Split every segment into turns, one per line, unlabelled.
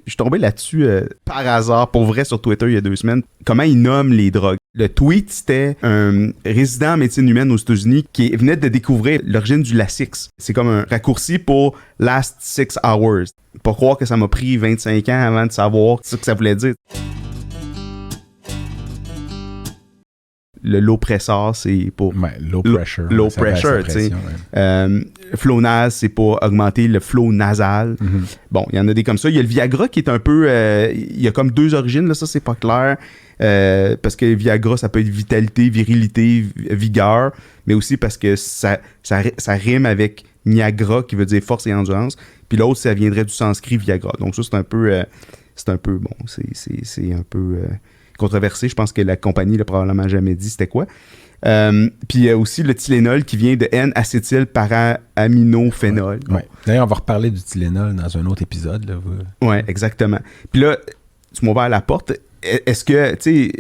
Je suis tombé là-dessus par hasard, pour vrai, sur Twitter il y a 2 semaines. Comment ils nomment les drogues. Le tweet, c'était un résident en médecine humaine aux États-Unis qui venait de découvrir l'origine du Lasix. C'est comme un raccourci pour Last 6 Hours. Pas croire que ça m'a pris 25 ans avant de savoir ce que ça voulait dire. Le low pressor, c'est pour...
Ouais, low pressure.
Low pressure, tu sais. Flow nasal, c'est pour augmenter le flow nasal.
Mm-hmm.
Bon, il y en a des comme ça. Il y a le Viagra qui est un peu... il y a comme 2 origines, là, ça, c'est pas clair. Parce que Viagra, ça peut être vitalité, virilité, vigueur, mais aussi parce que ça rime avec Niagara, qui veut dire force et endurance. Puis l'autre, ça viendrait du sanskrit Viagra. Donc ça, c'est un peu bon, c'est un peu... controversé. Je pense que la compagnie l'a probablement jamais dit c'était quoi. Puis il y a aussi le Tylenol qui vient de N-acétyl-para-aminophénol.
Ouais. D'ailleurs, on va reparler du Tylenol dans un autre épisode. Là.
Oui, exactement. Puis là, tu m'as ouvert la porte. Est-ce que, tu sais,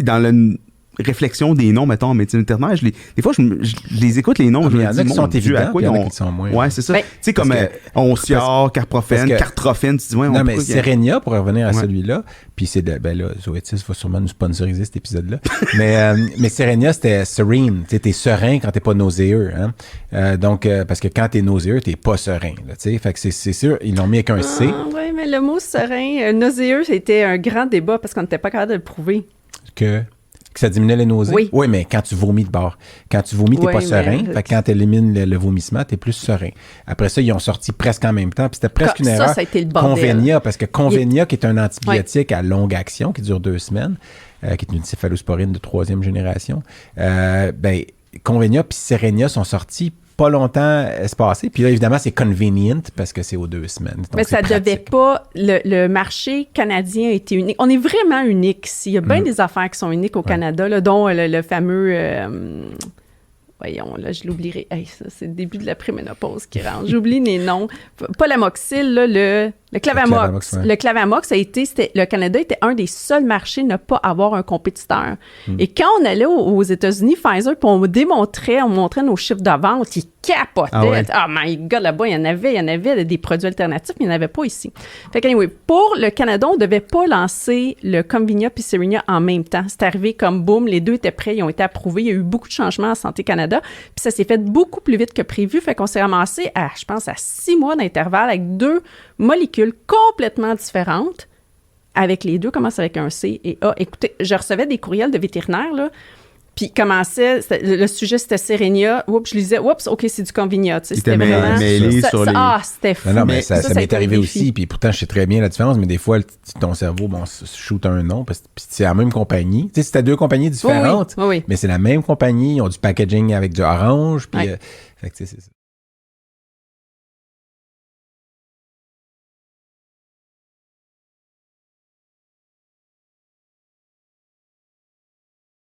dans la réflexion des noms, mettons, en médecine vétérinaire, des fois, je les écoute, les noms, je
me
dis,
qui sont évidents,
à quoi
il y en a qui sont moins.
Ouais, c'est ça.
Ben,
tu sais, comme Oncior, Carprophène, Cartrophène, tu dis, ouais,
non, mais Serenia, pour revenir à
ouais.
Celui-là, puis c'est de, ben là, Zoetis va sûrement nous sponsoriser cet épisode-là, mais Serenia, c'était serene, tu sais, t'es serein quand t'es pas nauséeux, hein. Donc, parce que quand t'es nauséeux, t'es pas serein, tu sais, fait que c'est sûr, ils l'ont mis avec un C.
Oui, mais le mot serein, nauséeux, c'était un grand débat parce qu'on n'était pas capable de le prouver.
Que ça diminuait les nausées?
Oui,
mais quand tu vomis de bord. Quand tu vomis, t'es pas serein. Fait que quand tu élimines le vomissement, t'es plus serein. Après ça, ils ont sorti presque en même temps. Puis c'était presque une erreur.
Ça a été le bordel.
Convenia, parce que Convenia, qui est un antibiotique à longue action, qui dure 2 semaines, qui est une céphalosporine de 3e génération, Convenia puis Serenia sont sortis pas longtemps espacés. Puis là, évidemment, c'est convenient parce que c'est aux 2 semaines. Donc,
mais ça
pratique.
devait pas... Le marché canadien a été unique. On est vraiment unique ici. Il y a bien des affaires qui sont uniques au Canada, là, dont le fameux... voyons, là, je l'oublierai. Hey, ça, c'est le début de la préménopause qui rentre. J'oublie les noms. Pas l'amoxyl, là, le Clavamox. Le Clavamox le Canada était un des seuls marchés à ne pas avoir un compétiteur. Et quand on allait aux États-Unis, Pfizer, puis on montrait nos chiffres de vente, ils capotaient.
Ah ouais.
Oh my God, là-bas, il y en avait des produits alternatifs, mais il n'y en avait pas ici. Fait que, anyway, pour le Canada, on ne devait pas lancer le Convenia puis Serenia en même temps. C'est arrivé comme boum, les deux étaient prêts, ils ont été approuvés. Il y a eu beaucoup de changements à Santé Canada, puis ça s'est fait beaucoup plus vite que prévu. Fait qu'on s'est ramassé à 6 mois d'intervalle avec 2 molécules complètement différentes. Avec les deux, commence avec un C et A. Écoutez, je recevais des courriels de vétérinaires, là, puis le sujet, c'était Serenia. Oups, je lisais, OK, c'est du Convenia. Tu sais, c'était vraiment... c'était fou.
Non, mais ça m'est arrivé aussi, puis pourtant, je sais très bien la différence, mais des fois, ton cerveau, shoot un nom, parce que c'est la même compagnie. Tu sais, c'était 2 compagnies différentes,
oui.
mais c'est la même compagnie, ils ont du packaging avec du orange, puis... fait que, c'est ça.